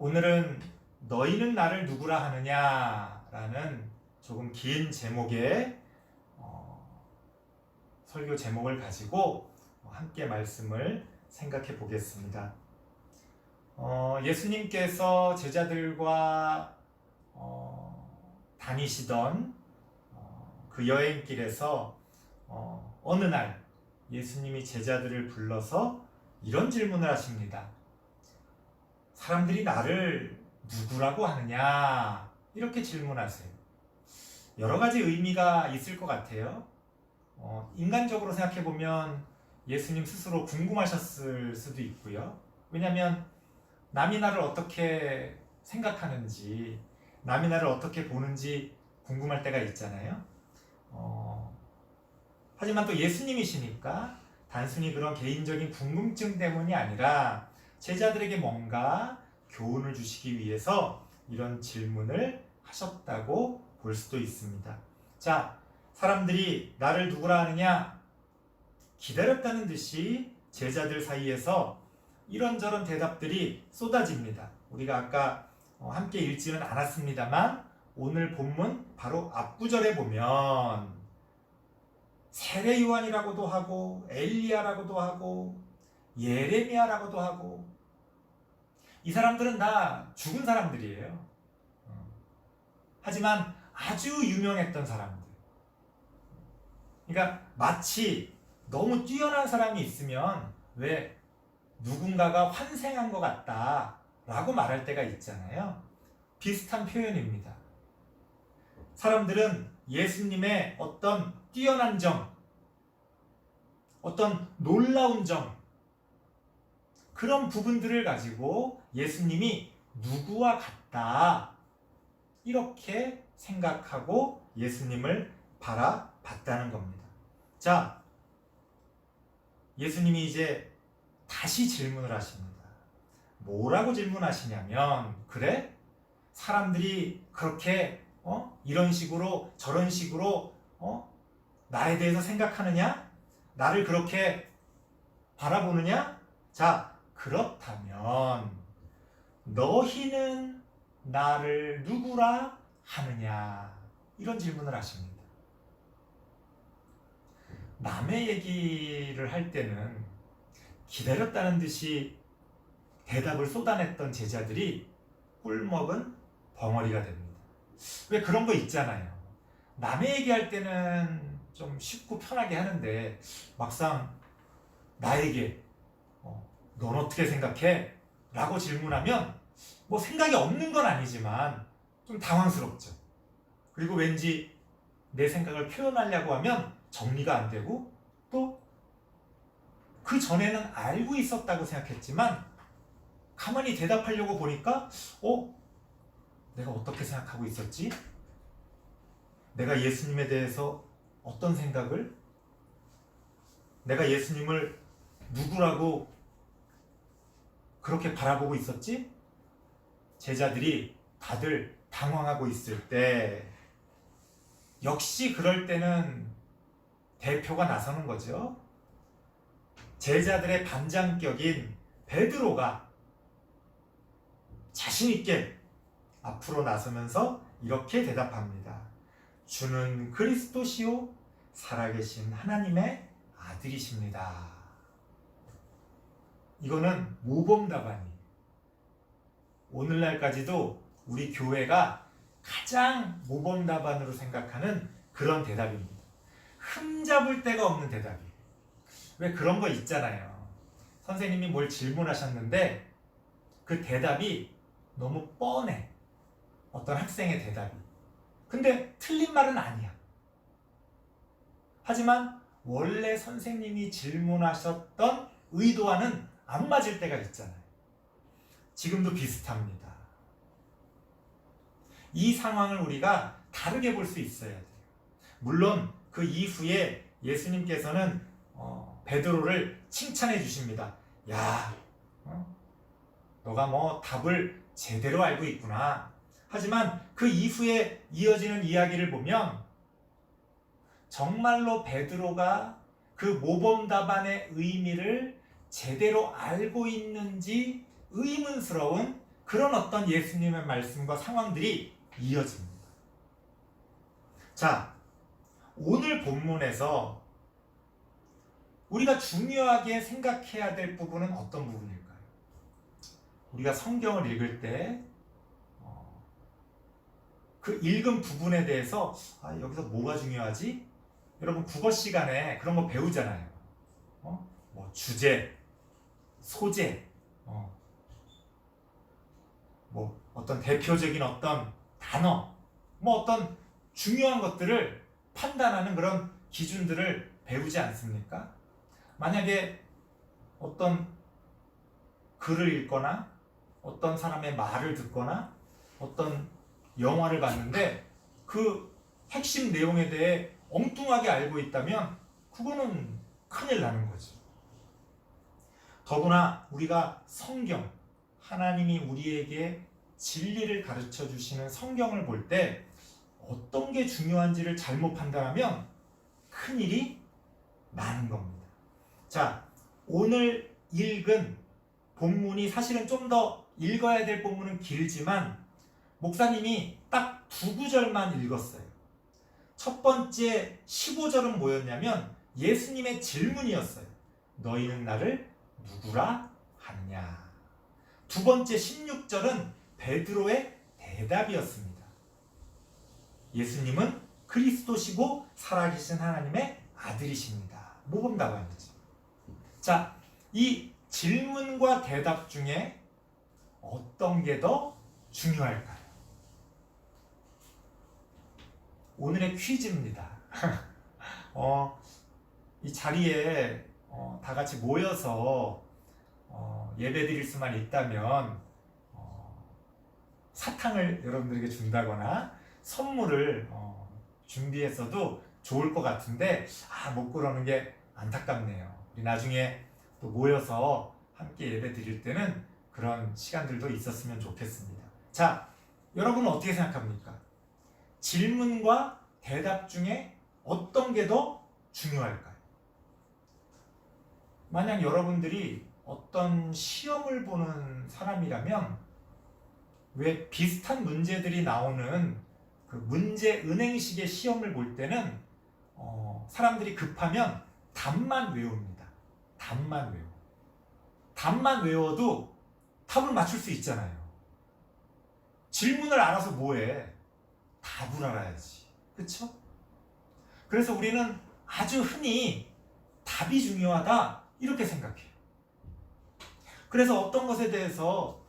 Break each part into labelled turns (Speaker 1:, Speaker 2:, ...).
Speaker 1: 오늘은 너희는 나를 누구라 하느냐라는 조금 긴 제목의 설교 제목을 가지고 함께 말씀을 생각해 보겠습니다. 예수님께서 제자들과 다니시던 그 여행길에서 어느 날 예수님이 제자들을 불러서 이런 질문을 하십니다. 사람들이 나를 누구라고 하느냐? 이렇게 질문하세요. 여러 가지 의미가 있을 것 같아요. 인간적으로 생각해 보면 예수님 스스로 궁금하셨을 수도 있고요. 왜냐하면 남이 나를 어떻게 생각하는지, 남이 나를 어떻게 보는지 궁금할 때가 있잖아요. 하지만 또 예수님이시니까 단순히 그런 개인적인 궁금증 때문이 아니라 제자들에게 뭔가 교훈을 주시기 위해서 이런 질문을 하셨다고 볼 수도 있습니다. 자, 사람들이 나를 누구라 하느냐? 기다렸다는 듯이 제자들 사이에서 이런저런 대답들이 쏟아집니다. 우리가 아까 함께 읽지는 않았습니다만 오늘 본문 바로 앞구절에 보면 세례 요한이라고도 하고 엘리야라고도 하고 예레미야라고도 하고 이 사람들은 다 죽은 사람들이에요. 하지만 아주 유명했던 사람들. 그러니까 마치 너무 뛰어난 사람이 있으면 왜 누군가가 환생한 것 같다 라고 말할 때가 있잖아요. 비슷한 표현입니다. 사람들은 예수님의 어떤 뛰어난 점, 어떤 놀라운 점, 그런 부분들을 가지고 예수님이 누구와 같다 이렇게 생각하고 예수님을 바라봤다는 겁니다. 자, 예수님이 이제 다시 질문을 하십니다. 뭐라고 질문하시냐면, 그래? 사람들이 그렇게 이런 식으로 저런 식으로 나에 대해서 생각하느냐? 나를 그렇게 바라보느냐? 자, 그렇다면 너희는 나를 누구라 하느냐? 이런 질문을 하십니다. 남의 얘기를 할 때는 기다렸다는 듯이 대답을 쏟아냈던 제자들이 꿀먹은 벙어리가 됩니다. 왜 그런 거 있잖아요. 남의 얘기할 때는 좀 쉽고 편하게 하는데 막상 나에게 넌 어떻게 생각해? 라고 질문하면 뭐 생각이 없는 건 아니지만 좀 당황스럽죠. 그리고 왠지 내 생각을 표현하려고 하면 정리가 안 되고 또 그 전에는 알고 있었다고 생각했지만 가만히 대답하려고 보니까 내가 어떻게 생각하고 있었지? 내가 예수님에 대해서 어떤 생각을? 내가 예수님을 누구라고 그렇게 바라보고 있었지? 제자들이 다들 당황하고 있을 때 역시 그럴 때는 대표가 나서는 거죠. 제자들의 반장격인 베드로가 자신 있게 앞으로 나서면서 이렇게 대답합니다. 주는 그리스도시요 살아계신 하나님의 아들이십니다. 이거는 모범답안이에요. 오늘날까지도 우리 교회가 가장 모범답안으로 생각하는 그런 대답입니다. 흠잡을 데가 없는 대답이에요. 왜 그런 거 있잖아요. 선생님이 뭘 질문하셨는데 그 대답이 너무 뻔해. 어떤 학생의 대답이. 근데 틀린 말은 아니야. 하지만 원래 선생님이 질문하셨던 의도와는 안 맞을 때가 있잖아요. 지금도 비슷합니다. 이 상황을 우리가 다르게 볼 수 있어야 돼요. 물론 그 이후에 예수님께서는 베드로를 칭찬해 주십니다. 야, 너가 뭐 답을 제대로 알고 있구나. 하지만 그 이후에 이어지는 이야기를 보면 정말로 베드로가 그 모범답안의 의미를 제대로 알고 있는지 의문스러운 그런 어떤 예수님의 말씀과 상황들이 이어집니다. 자, 오늘 본문에서 우리가 중요하게 생각해야 될 부분은 어떤 부분일까요? 우리가 성경을 읽을 때 그 읽은 부분에 대해서 여기서 뭐가 중요하지? 여러분 국어 시간에 그런 거 배우잖아요. 뭐 주제, 소재, 뭐 어떤 대표적인 어떤 단어, 뭐 어떤 중요한 것들을 판단하는 그런 기준들을 배우지 않습니까? 만약에 어떤 글을 읽거나 어떤 사람의 말을 듣거나 어떤 영화를 봤는데 그 핵심 내용에 대해 엉뚱하게 알고 있다면 그거는 큰일 나는 거죠. 더구나 우리가 성경, 하나님이 우리에게 진리를 가르쳐 주시는 성경을 볼 때 어떤 게 중요한지를 잘못 판단하면 큰일이 나는 겁니다. 자, 오늘 읽은 본문이 사실은 좀 더 읽어야 될 본문은 길지만 목사님이 딱 2구절만 읽었어요. 첫 번째 15절은 뭐였냐면 예수님의 질문이었어요. 너희는 나를 누구라 하느냐. 두 번째 16절은 베드로의 대답이었습니다. 예수님은 그리스도시고 살아계신 하나님의 아들이십니다. 모범답안이죠. 자, 이 질문과 대답 중에 어떤 게 더 중요할까요? 오늘의 퀴즈입니다. 이 자리에 다 같이 모여서 예배 드릴 수만 있다면 사탕을 여러분들에게 준다거나 선물을 준비했어도 좋을 것 같은데 못 그러는 게 안타깝네요. 우리 나중에 또 모여서 함께 예배 드릴 때는 그런 시간들도 있었으면 좋겠습니다. 자, 여러분은 어떻게 생각합니까? 질문과 대답 중에 어떤 게 더 중요할까요? 만약 여러분들이 어떤 시험을 보는 사람이라면 왜 비슷한 문제들이 나오는 그 문제 은행식의 시험을 볼 때는 사람들이 급하면 답만 외웁니다. 답만 외워도 답을 맞출 수 있잖아요. 질문을 알아서 뭐해? 답을 알아야지. 그렇죠? 그래서 우리는 아주 흔히 답이 중요하다 이렇게 생각해요. 그래서 어떤 것에 대해서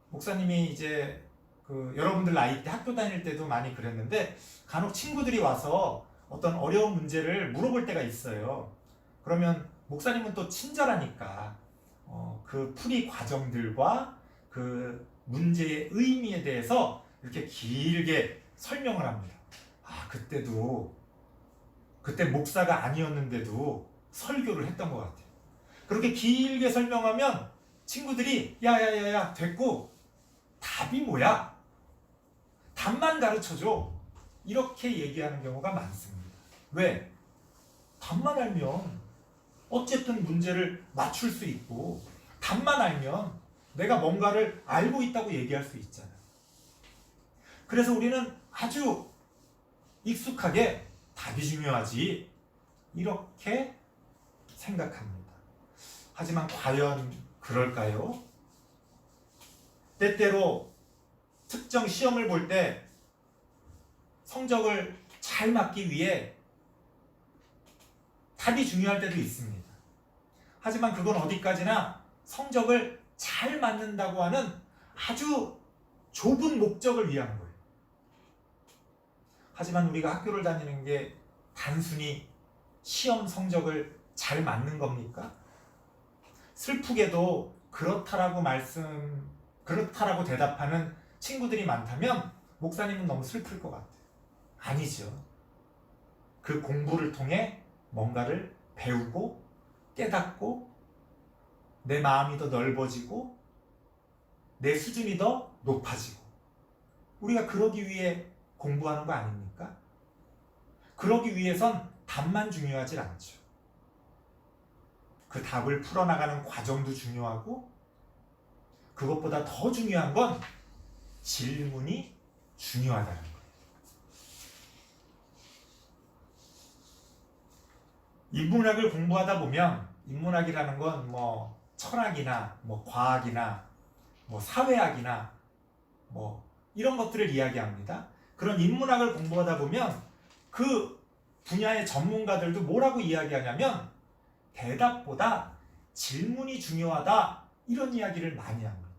Speaker 1: 목사님이 이제 여러분들 나이 때 학교 다닐 때도 많이 그랬는데 간혹 친구들이 와서 어떤 어려운 문제를 물어볼 때가 있어요. 그러면 목사님은 또 친절하니까 그 풀이 과정들과 그 문제의 의미에 대해서 이렇게 길게 설명을 합니다. 그때 목사가 아니었는데도 설교를 했던 것 같아요. 그렇게 길게 설명하면 친구들이 야야야야 됐고 답이 뭐야? 답만 가르쳐줘. 이렇게 얘기하는 경우가 많습니다. 왜? 답만 알면 어쨌든 문제를 맞출 수 있고 답만 알면 내가 뭔가를 알고 있다고 얘기할 수 있잖아요. 그래서 우리는 아주 익숙하게 답이 중요하지 이렇게 생각합니다. 하지만 과연 그럴까요? 때때로 특정 시험을 볼 때 성적을 잘 맞기 위해 답이 중요할 때도 있습니다. 하지만 그건 어디까지나 성적을 잘 맞는다고 하는 아주 좁은 목적을 위한 거예요. 하지만 우리가 학교를 다니는 게 단순히 시험 성적을 잘 맞는 겁니까? 슬프게도 그렇다라고 대답하는 친구들이 많다면 목사님은 너무 슬플 것 같아요. 아니죠. 그 공부를 통해 뭔가를 배우고 깨닫고 내 마음이 더 넓어지고 내 수준이 더 높아지고 우리가 그러기 위해 공부하는 거 아닙니까? 그러기 위해선 답만 중요하지 않죠. 그 답을 풀어나가는 과정도 중요하고 그것보다 더 중요한 건 질문이 중요하다는 거예요. 인문학을 공부하다 보면 인문학이라는 건 뭐 철학이나 뭐 과학이나 뭐 사회학이나 뭐 이런 것들을 이야기합니다. 그런 인문학을 공부하다 보면 그 분야의 전문가들도 뭐라고 이야기하냐면 대답보다 질문이 중요하다 이런 이야기를 많이 합니다.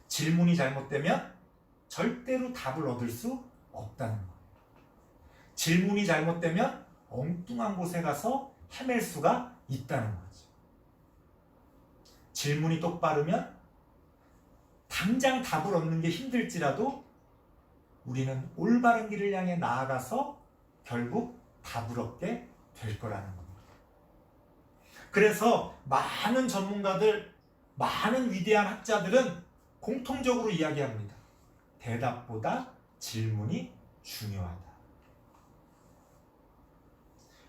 Speaker 1: 질문이 잘못되면 절대로 답을 얻을 수 없다는 거예요. 질문이 잘못되면 엉뚱한 곳에 가서 헤맬 수가 있다는 거죠. 질문이 똑바르면 당장 답을 얻는 게 힘들지라도 우리는 올바른 길을 향해 나아가서 결국 답을 얻게 될 거라는 겁니다. 그래서 많은 전문가들, 많은 위대한 학자들은 공통적으로 이야기합니다. 대답보다 질문이 중요하다.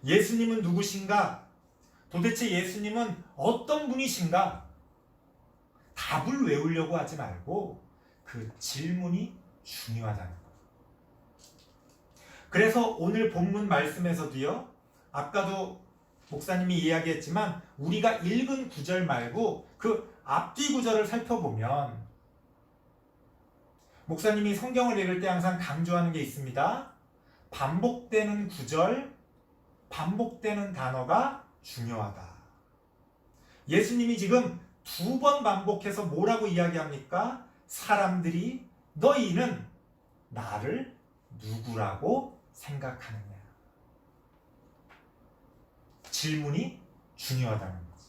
Speaker 1: 예수님은 누구신가? 도대체 예수님은 어떤 분이신가? 답을 외우려고 하지 말고 그 질문이 중요하다는 거예요. 그래서 오늘 본문 말씀에서도요, 아까도 목사님이 이야기했지만 우리가 읽은 구절 말고 그 앞뒤 구절을 살펴보면 목사님이 성경을 읽을 때 항상 강조하는 게 있습니다. 반복되는 구절, 반복되는 단어가 중요하다. 예수님이 지금 2번 반복해서 뭐라고 이야기합니까? 사람들이 너희는 나를 누구라고 생각하느냐. 질문이 중요하다는 거죠.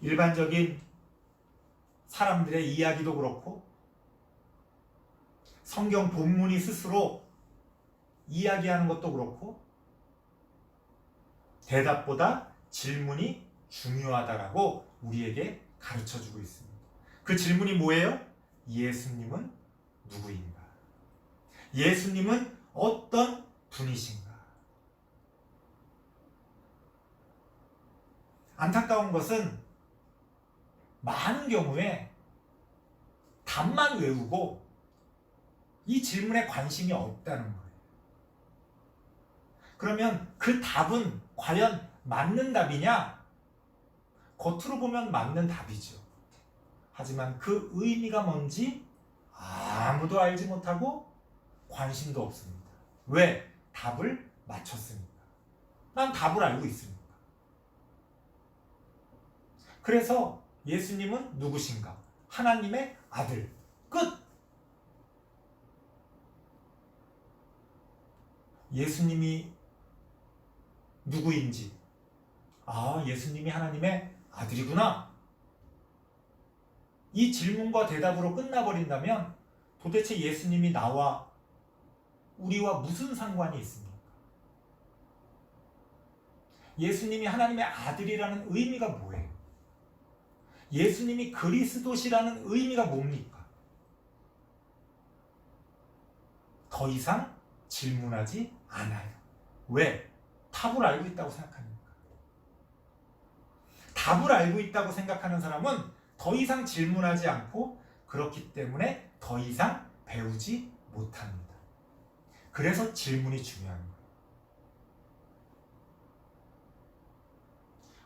Speaker 1: 일반적인 사람들의 이야기도 그렇고 성경 본문이 스스로 이야기하는 것도 그렇고 대답보다 질문이 중요하다라고 우리에게 가르쳐주고 있습니다. 그 질문이 뭐예요? 예수님은 누구인가? 예수님은 어떤 분이신가? 안타까운 것은 많은 경우에 답만 외우고 이 질문에 관심이 없다는 거예요. 그러면 그 답은 과연 맞는 답이냐? 겉으로 보면 맞는 답이죠. 하지만 그 의미가 뭔지 아무도 알지 못하고 관심도 없습니다. 왜? 답을 맞췄으니까. 난 답을 알고 있으니까. 그래서 예수님은 누구신가? 하나님의 아들. 끝! 예수님이 누구인지, 예수님이 하나님의 아들이구나. 이 질문과 대답으로 끝나버린다면 도대체 예수님이 나와 우리와 무슨 상관이 있습니까? 예수님이 하나님의 아들이라는 의미가 뭐예요? 예수님이 그리스도시라는 의미가 뭡니까? 더 이상 질문하지 않아요. 왜? 답을 알고 있다고 생각합니까? 답을 알고 있다고 생각하는 사람은 더 이상 질문하지 않고 그렇기 때문에 더 이상 배우지 못합니다. 그래서 질문이 중요한 거예요.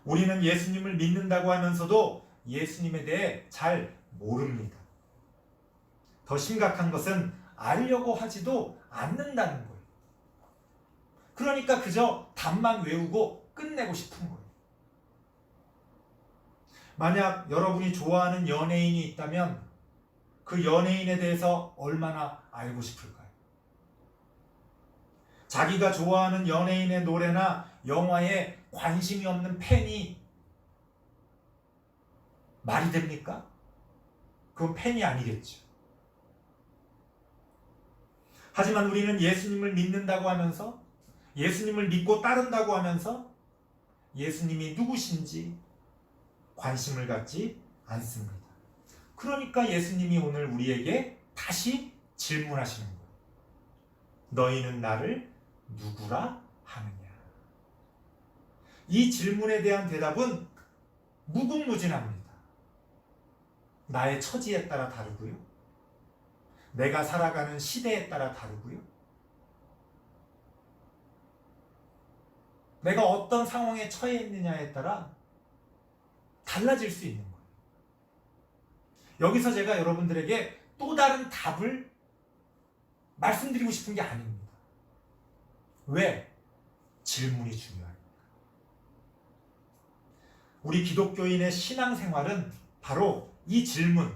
Speaker 1: 우리는 예수님을 믿는다고 하면서도 예수님에 대해 잘 모릅니다. 더 심각한 것은 알려고 하지도 않는다는 거예요. 그러니까 그저 답만 외우고 끝내고 싶은 거예요. 만약 여러분이 좋아하는 연예인이 있다면 그 연예인에 대해서 얼마나 알고 싶을까요? 자기가 좋아하는 연예인의 노래나 영화에 관심이 없는 팬이 말이 됩니까? 그건 팬이 아니겠죠. 하지만 우리는 예수님을 믿는다고 하면서 예수님을 믿고 따른다고 하면서 예수님이 누구신지 관심을 갖지 않습니다. 그러니까 예수님이 오늘 우리에게 다시 질문하시는 거예요. 너희는 나를 누구라 하느냐? 이 질문에 대한 대답은 무궁무진합니다. 나의 처지에 따라 다르고요. 내가 살아가는 시대에 따라 다르고요. 내가 어떤 상황에 처해 있느냐에 따라 달라질 수 있는 거예요. 여기서 제가 여러분들에게 또 다른 답을 말씀드리고 싶은 게 아닙니다. 왜? 질문이 중요합니다. 우리 기독교인의 신앙생활은 바로 이 질문.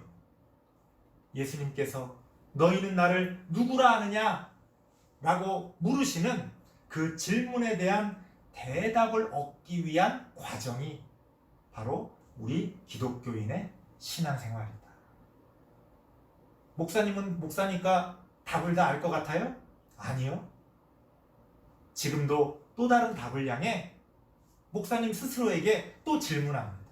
Speaker 1: 예수님께서 너희는 나를 누구라 하느냐? 라고 물으시는 그 질문에 대한 대답을 얻기 위한 과정이 바로 우리 기독교인의 신앙생활이다. 목사님은 목사니까 답을 다 알 것 같아요? 아니요. 지금도 또 다른 답을 향해 목사님 스스로에게 또 질문합니다.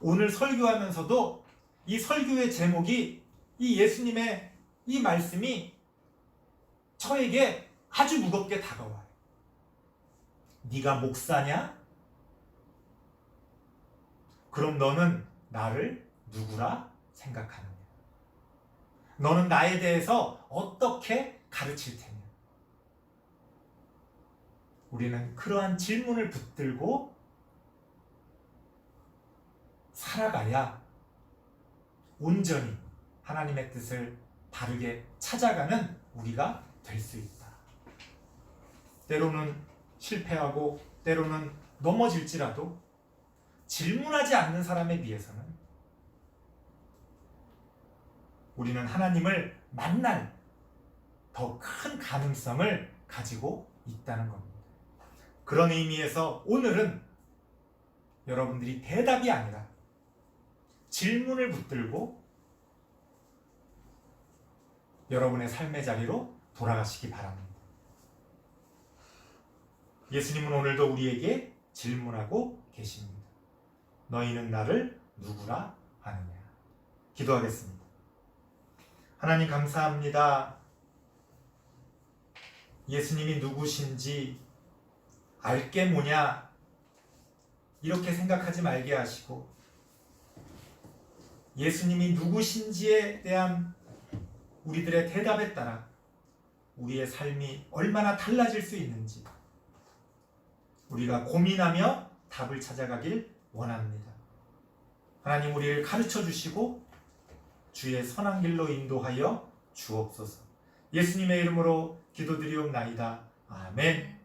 Speaker 1: 오늘 설교하면서도 이 설교의 제목이 이 예수님의 이 말씀이 저에게 아주 무겁게 다가와요. 네가 목사냐? 그럼 너는 나를 누구라 생각하느냐? 너는 나에 대해서 어떻게 가르칠 테냐? 우리는 그러한 질문을 붙들고 살아가야 온전히 하나님의 뜻을 바르게 찾아가는 우리가 될 수 있다. 때로는 실패하고 때로는 넘어질지라도 질문하지 않는 사람에 비해서는 우리는 하나님을 만날 더 큰 가능성을 가지고 있다는 겁니다. 그런 의미에서 오늘은 여러분들이 대답이 아니라 질문을 붙들고 여러분의 삶의 자리로 돌아가시기 바랍니다. 예수님은 오늘도 우리에게 질문하고 계십니다. 너희는 나를 누구라 하느냐? 기도하겠습니다. 하나님 감사합니다. 예수님이 누구신지 알게 뭐냐 이렇게 생각하지 말게 하시고 예수님이 누구신지에 대한 우리들의 대답에 따라 우리의 삶이 얼마나 달라질 수 있는지 우리가 고민하며 답을 찾아가길 원합니다. 하나님 우리를 가르쳐 주시고 주의 선한 길로 인도하여 주옵소서. 예수님의 이름으로 기도드리옵나이다. 아멘.